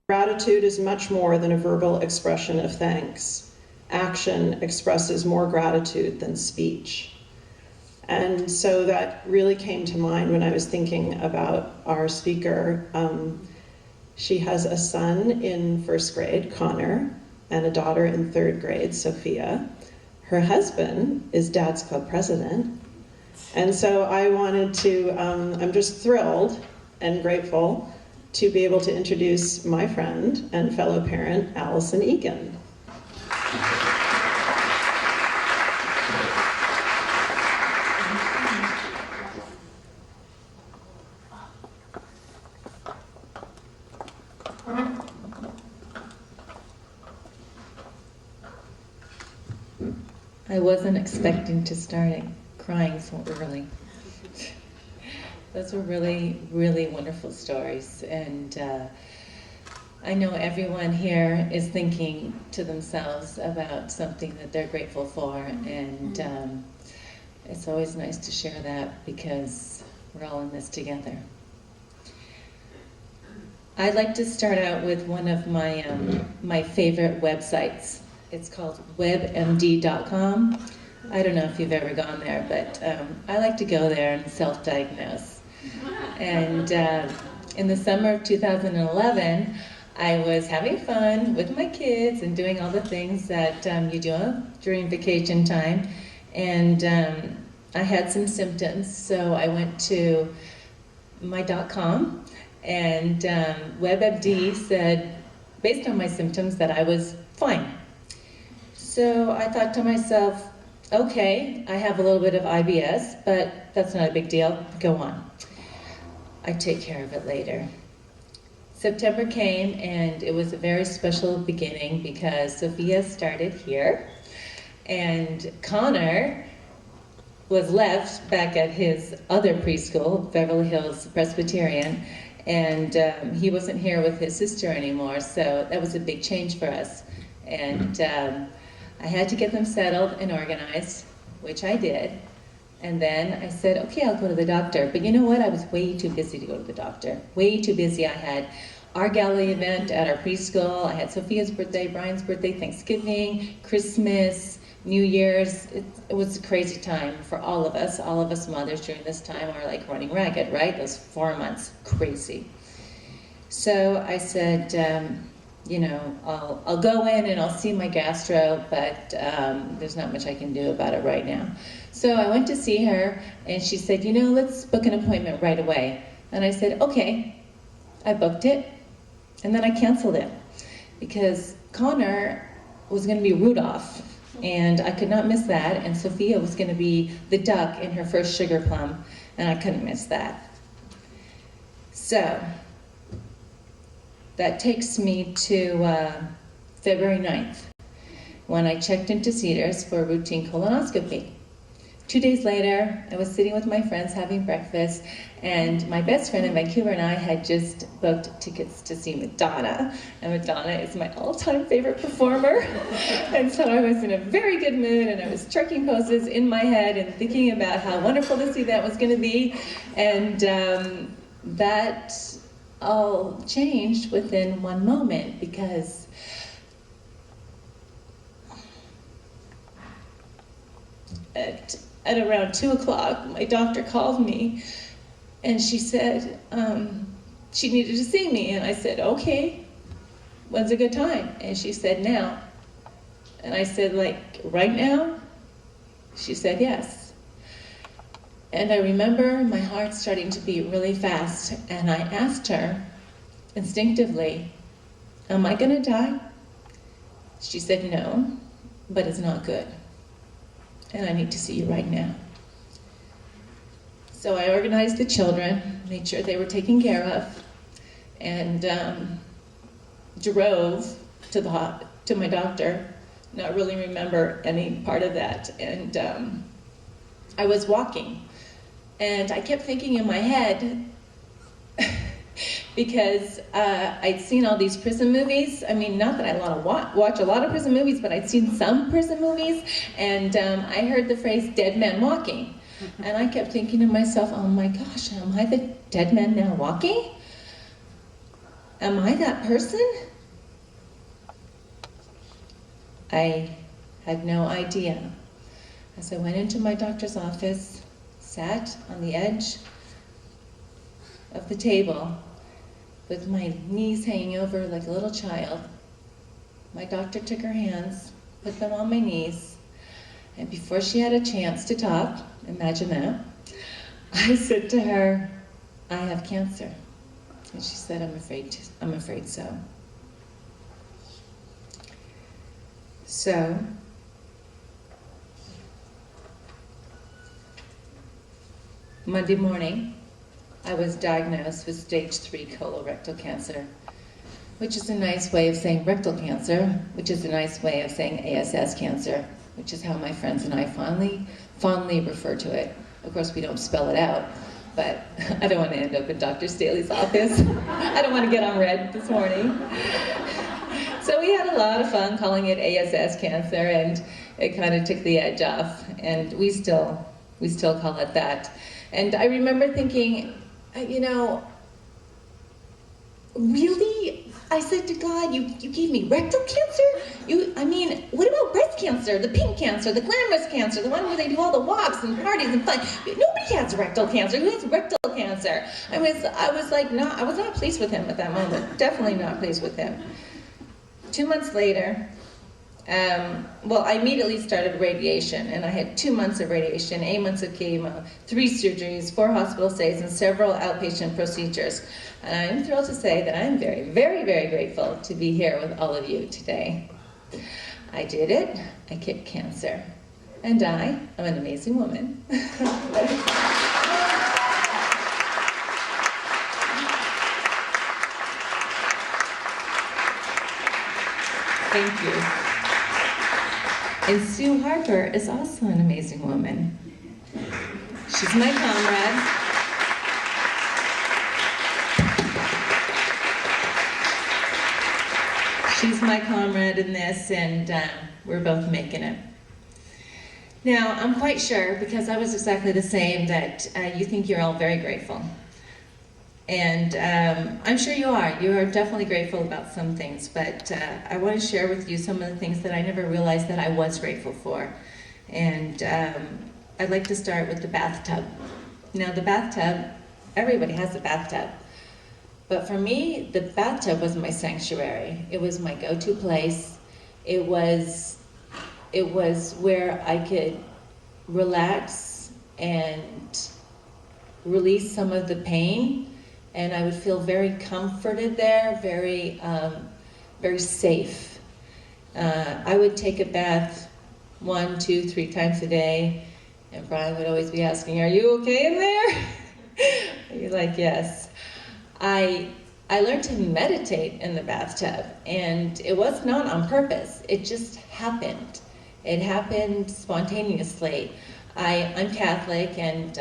Gratitude is much more than a verbal expression of thanks. Action expresses more gratitude than speech. And so that really came to mind when I was thinking about our speaker. She has a son in first grade, Connor, and a daughter in third grade, Sophia. Her husband is Dad's Club president. And so I wanted to, I'm just thrilled and grateful to be able to introduce my friend and fellow parent, Allyson Phelan-Eagan. I wasn't expecting to start crying so early. Those were really, really wonderful stories, and I know everyone here is thinking to themselves about something that they're grateful for, and it's always nice to share that because we're all in this together. I'd like to start out with one of my my favorite websites. It's called webmd.com. I don't know if you've ever gone there, but I like to go there and self-diagnose. And in the summer of 2011, I was having fun with my kids and doing all the things that you do during vacation time. And I had some symptoms, so I went to my .com, and WebMD said, based on my symptoms, that I was fine. So I thought to myself, okay, I have a little bit of IBS, but that's not a big deal. Go on. I take care of it later. September came, and it was a very special beginning because Sophia started here, and Connor was left back at his other preschool, Beverly Hills Presbyterian, and he wasn't here with his sister anymore, so that was a big change for us. And I had to get them settled and organized, which I did. And then I said, okay, I'll go to the doctor. But you know what? I was way too busy to go to the doctor. Way too busy. I had our gala event at our preschool. I had Sophia's birthday, Brian's birthday, Thanksgiving, Christmas, New Year's. It was a crazy time for all of us. All of us mothers during this time are like running ragged, right? Those 4 months, crazy. So I said, you know, I'll go in and I'll see my gastro, but there's not much I can do about it right now. So I went to see her, and she said, you know, let's book an appointment right away. And I said, okay. I booked it, and then I canceled it because Connor was going to be Rudolph, and I could not miss that, and Sophia was going to be the duck in her first sugar plum, and I couldn't miss that. So that takes me to February 9th, when I checked into Cedars for a routine colonoscopy. 2 days later, I was sitting with my friends having breakfast, and my best friend in Vancouver and I had just booked tickets to see Madonna, and Madonna is my all-time favorite performer. And so I was in a very good mood, and I was trekking poses in my head and thinking about how wonderful this event was going to be, and that all changed within one moment, because at around 2 o'clock, my doctor called me, and she said she needed to see me, and I said, okay, when's a good time? And she said, now. And I said, like, right now? She said, yes. And I remember my heart starting to beat really fast, and I asked her instinctively, am I gonna die? She said, no, but it's not good, and I need to see you right now. So I organized the children, made sure they were taken care of, and drove to my doctor. Not really remember any part of that. And I was walking, and I kept thinking in my head, because I'd seen all these prison movies. I mean, not that I want to watch a lot of prison movies, but I'd seen some prison movies, and I heard the phrase dead man walking. And I kept thinking to myself, oh my gosh, am I the dead man now walking? Am I that person? I had no idea. As I went into my doctor's office, sat on the edge of the table with my knees hanging over like a little child, my doctor took her hands, put them on my knees, and before she had a chance to talk, imagine that, I said to her, "I have cancer." And she said, I'm afraid so. So, Monday morning, I was diagnosed with stage 3 colorectal cancer, which is a nice way of saying rectal cancer, which is a nice way of saying ASS cancer, which is how my friends and I fondly refer to it. Of course, we don't spell it out, but I don't want to end up in Dr. Staley's office. I don't want to get on red this morning. So we had a lot of fun calling it ASS cancer, and it kind of took the edge off, and we still call it that. And I remember thinking, really? I said to God, you gave me rectal cancer? What about breast cancer, the pink cancer, the glamorous cancer, the one where they do all the walks and parties and fun? Nobody has rectal cancer. Who has rectal cancer? I was not pleased with him at that moment. Definitely not pleased with him. 2 months later, I immediately started radiation, and I had 2 months of radiation, 8 months of chemo, 3 surgeries, 4 hospital stays, and several outpatient procedures. And I'm thrilled to say that I'm very, very, very grateful to be here with all of you today. I did it. I kicked cancer. And I am an amazing woman. Thank you. And Sue Harper is also an amazing woman. She's my comrade. She's my comrade in this, and we're both making it. Now, I'm quite sure, because I was exactly the same, that you think you're all very grateful. And I'm sure you are. You are definitely grateful about some things, but I want to share with you some of the things that I never realized that I was grateful for. And I'd like to start with the bathtub. Now, the bathtub, everybody has a bathtub. But for me, the bathtub was my sanctuary. It was my go-to place. It was where I could relax and release some of the pain. And I would feel very comforted there, very safe. I would take a bath 1, 2, 3 times a day, and Brian would always be asking, "Are you okay in there?" You're like, yes. I learned to meditate in the bathtub, and it was not on purpose. It just happened. It happened spontaneously. I'm Catholic, and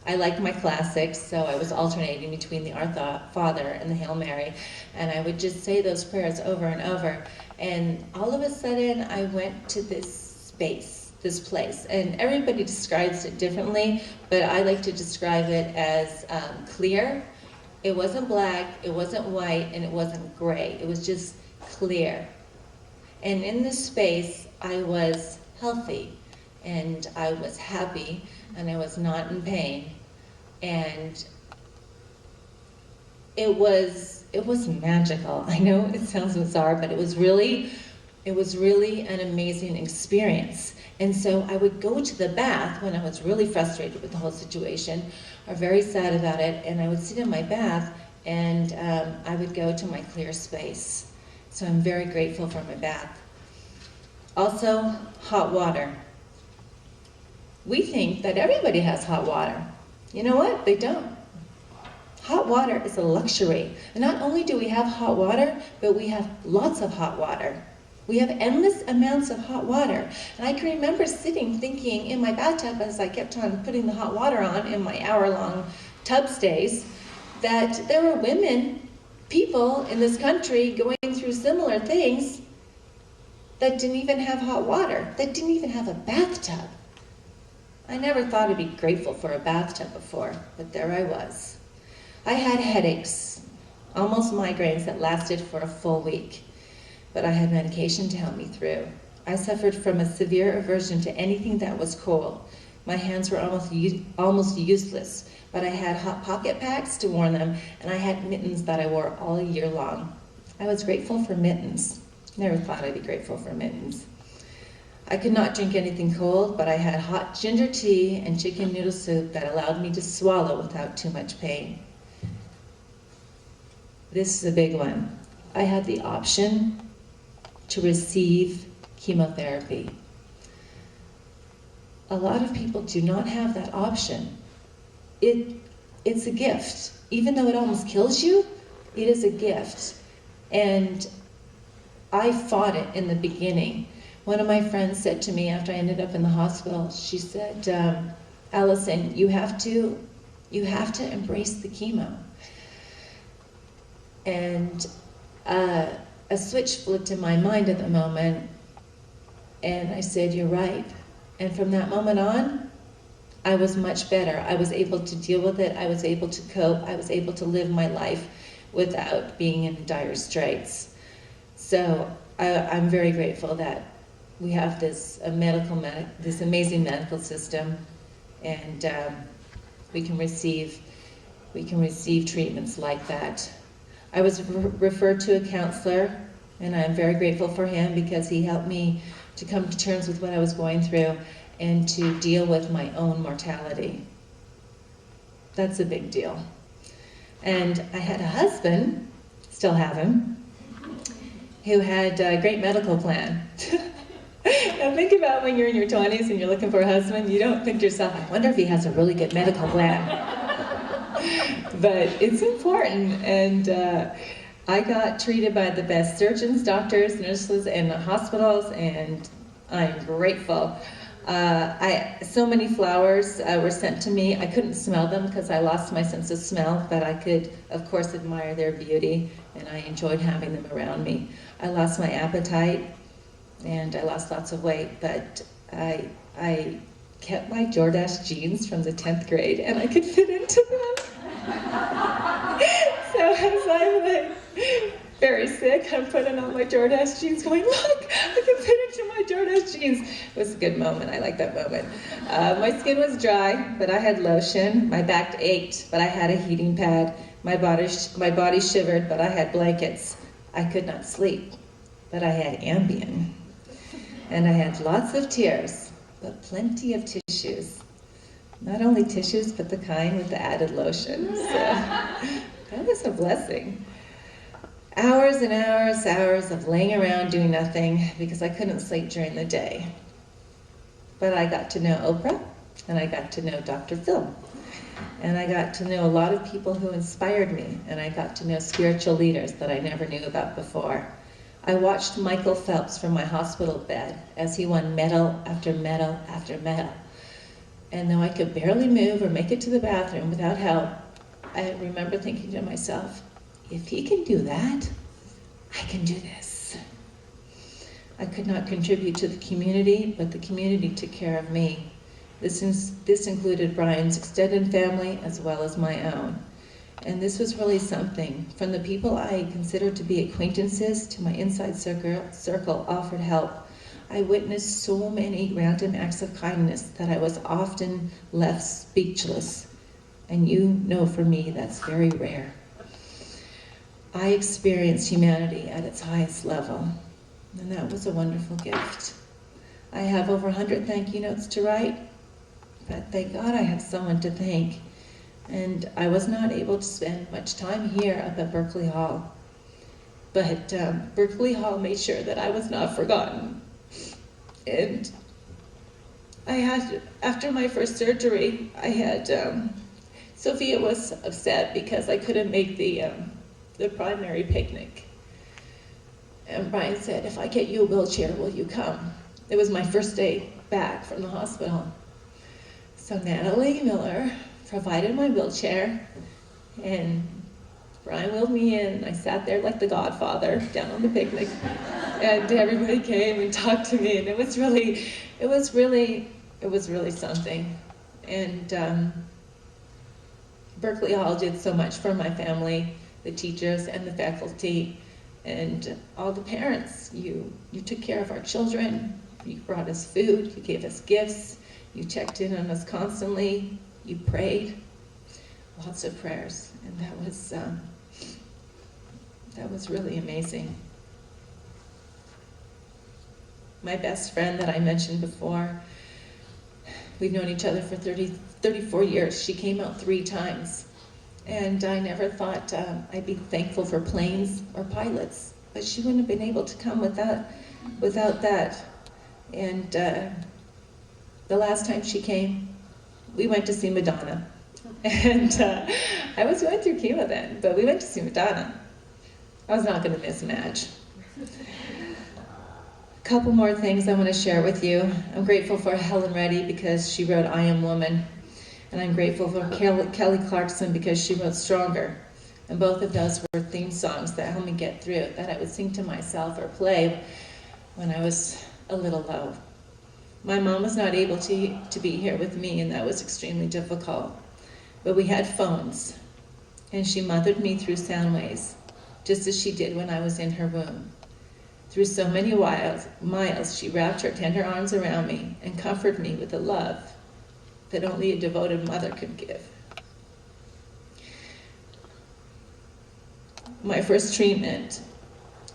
I like my classics, so I was alternating between the Our Father and the Hail Mary, and I would just say those prayers over and over. And all of a sudden, I went to this space, this place, and everybody describes it differently, but I like to describe it as clear. It wasn't black, it wasn't white, and it wasn't gray. It was just clear. And in this space, I was healthy, and I was happy, and I was not in pain. And it was magical. I know it sounds bizarre, but it was really an amazing experience. And so I would go to the bath when I was really frustrated with the whole situation, or very sad about it, and I would sit in my bath, and I would go to my clear space. So I'm very grateful for my bath. Also, hot water. We think that everybody has hot water. You know what? They don't. Hot water is a luxury. And not only do we have hot water, but we have lots of hot water. We have endless amounts of hot water. And I can remember sitting thinking in my bathtub as I kept on putting the hot water on in my hour-long tub stays, that there were people in this country going through similar things that didn't even have hot water, that didn't even have a bathtub. I never thought I'd be grateful for a bathtub before, but there I was. I had headaches almost migraines that lasted for a full week. But I had medication to help me through. I suffered from a severe aversion to anything that was cold. My hands were almost useless, but I had hot pocket packs to warm them, and I had mittens that I wore all year long. I was grateful for mittens. Never thought I'd be grateful for mittens. I could not drink anything cold, but I had hot ginger tea and chicken noodle soup that allowed me to swallow without too much pain. This is a big one. I had the option to receive chemotherapy. A lot of people do not have that option. It's a gift. Even though it almost kills you, it is a gift. And I fought it in the beginning. One of my friends said to me after I ended up in the hospital, she said, Allyson, you have to embrace the chemo. And a switch flipped in my mind at the moment, and I said, you're right. And from that moment on, I was much better. I was able to deal with it. I was able to cope. I was able to live my life without being in dire straits. So I'm very grateful that we have this amazing medical system, and we can receive treatments like that. I was referred to a counselor, and I'm very grateful for him because he helped me to come to terms with what I was going through and to deal with my own mortality. That's a big deal. And I had a husband, still have him, who had a great medical plan. Now think about when you're in your 20s and you're looking for a husband, you don't think to yourself, I wonder if he has a really good medical plan. But it's important, and I got treated by the best surgeons, doctors, nurses, and hospitals, and I'm grateful. So many flowers were sent to me. I couldn't smell them because I lost my sense of smell, but I could, of course, admire their beauty, and I enjoyed having them around me. I lost my appetite, and I lost lots of weight, but I kept my Jordache jeans from the 10th grade, and I could fit into them. So as I'm like very sick, I'm putting on my Jordache jeans going, look, I can fit into my Jordache jeans. It was a good moment. I like that moment. My skin was dry, but I had lotion. My back ached, but I had a heating pad. My body shivered, but I had blankets. I could not sleep, but I had Ambien. And I had lots of tears, but plenty of tissues. Not only tissues, but the kind with the added lotion. So that was a blessing. Hours and hours of laying around doing nothing because I couldn't sleep during the day. But I got to know Oprah, and I got to know Dr. Phil. And I got to know a lot of people who inspired me, and I got to know spiritual leaders that I never knew about before. I watched Michael Phelps from my hospital bed as he won medal after medal after medal. And though I could barely move or make it to the bathroom without help, I remember thinking to myself, if he can do that, I can do this. I could not contribute to the community, but the community took care of me. This included Brian's extended family as well as my own. And this was really something. From the people I considered to be acquaintances to my inside circle offered help. I witnessed so many random acts of kindness that I was often left speechless. And you know, for me, that's very rare. I experienced humanity at its highest level, and that was a wonderful gift. I have over 100 thank you notes to write, but thank God I have someone to thank. And I was not able to spend much time here up at Berkeley Hall, but Berkeley Hall made sure that I was not forgotten. And after my first surgery, Sophia was upset because I couldn't make the primary picnic. And Brian said, if I get you a wheelchair, will you come? It was my first day back from the hospital. So Natalie Miller provided my wheelchair, and Brian wheeled me in. I sat there like the Godfather down on the picnic, and everybody came and talked to me, and it was really something. And Berkeley Hall did so much for my family. the teachers and the faculty and all the parents. You took care of our children, you brought us food, you gave us gifts, you checked in on us constantly, you prayed, lots of prayers, and that was really amazing. My best friend that I mentioned before, we've known each other for 34 years. She came out 3 times. And I never thought I'd be thankful for planes or pilots. But she wouldn't have been able to come without that. And the last time she came, we went to see Madonna. And I was going through chemo then, but we went to see Madonna. I was not going to miss a match. A couple more things I want to share with you. I'm grateful for Helen Reddy because she wrote I Am Woman. And I'm grateful for Kelly Clarkson because she wrote Stronger. And both of those were theme songs that helped me get through, that I would sing to myself or play when I was a little low. My mom was not able to be here with me, and that was extremely difficult. But we had phones, and she mothered me through sound waves, just as she did when I was in her womb. Through so many miles, she wrapped her tender arms around me and comforted me with a love that only a devoted mother could give. My first treatment,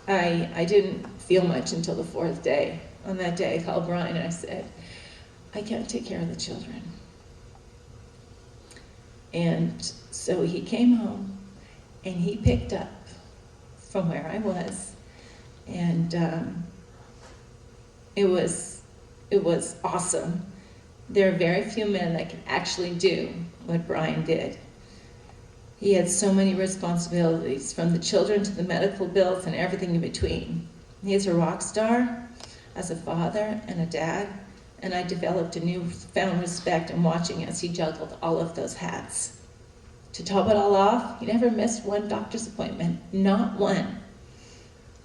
I didn't feel much until the 4th day. On that day, I called Brian and I said, I can't take care of the children. And so he came home and he picked up from where I was. And it was awesome. There are very few men that can actually do what Brian did. He had so many responsibilities, from the children to the medical bills and everything in between. He is a rock star as a father and a dad, and I developed a newfound respect in watching as he juggled all of those hats. To top it all off, he never missed one doctor's appointment, not one.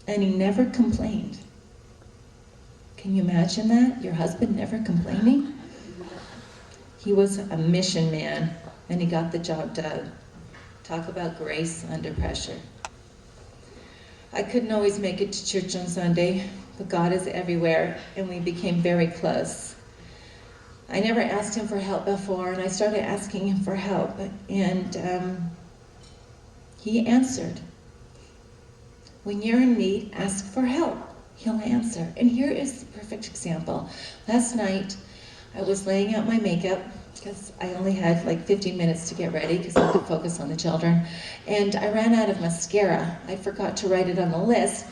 And he never complained. Can you imagine that? Your husband never complaining? He was a mission man, and he got the job done. Talk about grace under pressure. I couldn't always make it to church on Sunday, but God is everywhere, and we became very close. I never asked him for help before, and I started asking him for help, and he answered. When you're in need, ask for help. He'll answer. And here is the perfect example. Last night, I was laying out my makeup because I only had like 15 minutes to get ready because I could focus on the children. And I ran out of mascara. I forgot to write it on the list.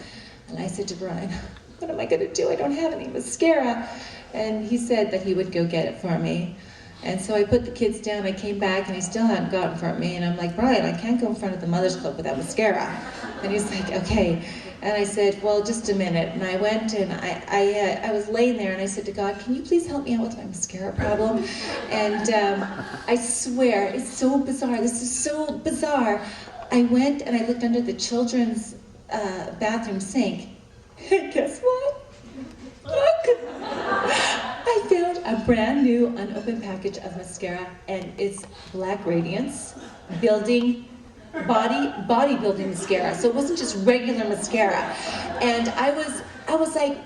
And I said to Brian, what am I going to do? I don't have any mascara. And he said that he would go get it for me. And so I put the kids down. I came back and he still hadn't gotten for me. And I'm like, Brian, I can't go in front of the Mother's Club without mascara. And he's like, okay. And I said, well, just a minute. And I went and I was laying there and I said to God, can you please help me out with my mascara problem? And I swear, it's so bizarre. This is so bizarre. I went and I looked under the children's bathroom sink. And guess what? Look! I found a brand new unopened package of mascara, and it's Black Radiance bodybuilding mascara. So it wasn't just regular mascara. And I was like,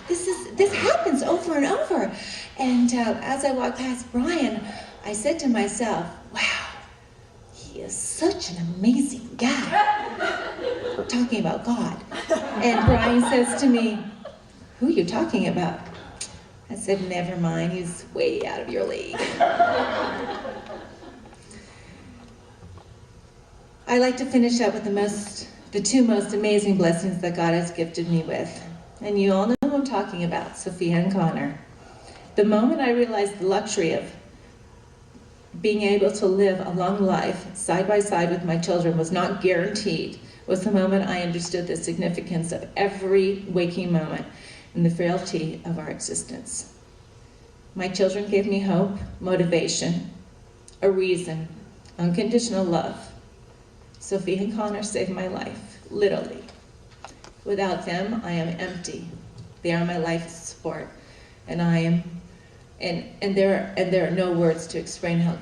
this happens over and over. And as I walked past Brian, I said to myself, wow, he is such an amazing guy. Talking about God. And Brian says to me, who are you talking about? I said, never mind, he's way out of your league. I like to finish up with the 2 most amazing blessings that God has gifted me with. And you all know who I'm talking about, Sophia and Connor. The moment I realized the luxury of being able to live a long life side by side with my children was not guaranteed, was the moment I understood the significance of every waking moment and the frailty of our existence. My children gave me hope, motivation, a reason, unconditional love. Sophie and Connor saved my life, literally. Without them, I am empty. They are my life support, and there are no words to explain how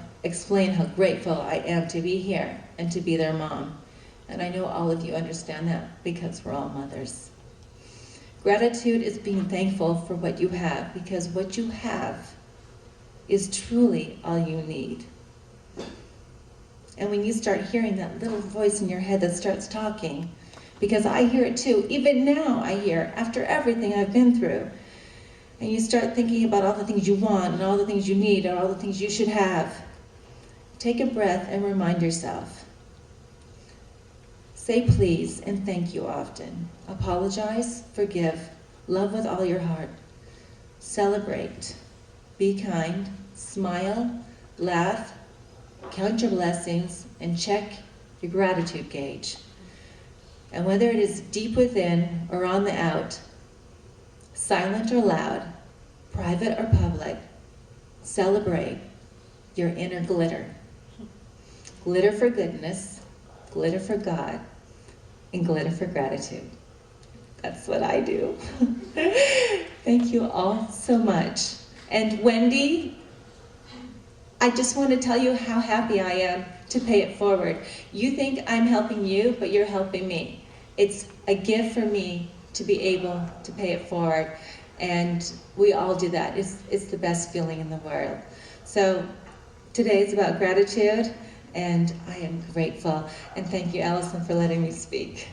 grateful I am to be here and to be their mom. And I know all of you understand that because we're all mothers. Gratitude is being thankful for what you have, because what you have is truly all you need. And when you start hearing that little voice in your head that starts talking, because I hear it too, even now I hear, after everything I've been through, and you start thinking about all the things you want and all the things you need or all the things you should have, take a breath and remind yourself. Say please and thank you often. Apologize, forgive, love with all your heart. Celebrate, be kind, smile, laugh, count your blessings, and check your gratitude gauge. And whether it is deep within or on the out, silent or loud, private or public, celebrate your inner glitter. Glitter for goodness, glitter for God, and glitter for gratitude. That's what I do. Thank you all so much. And Wendy, I just want to tell you how happy I am to pay it forward. You think I'm helping you, but you're helping me. It's a gift for me to be able to pay it forward. And we all do that. It's the best feeling in the world. So today is about gratitude, and I am grateful. And thank you, Allyson, for letting me speak.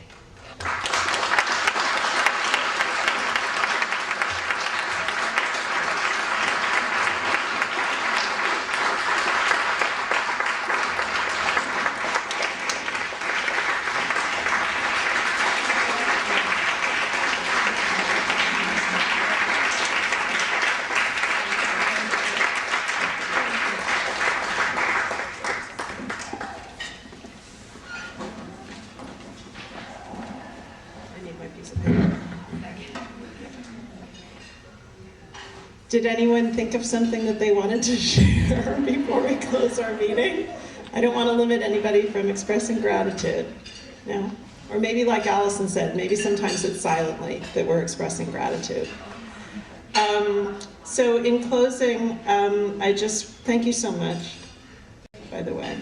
Did anyone think of something that they wanted to share before we close our meeting? I don't want to limit anybody from expressing gratitude. No? Or maybe like Allyson said, maybe sometimes it's silently that we're expressing gratitude. So in closing, I just thank you so much, by the way.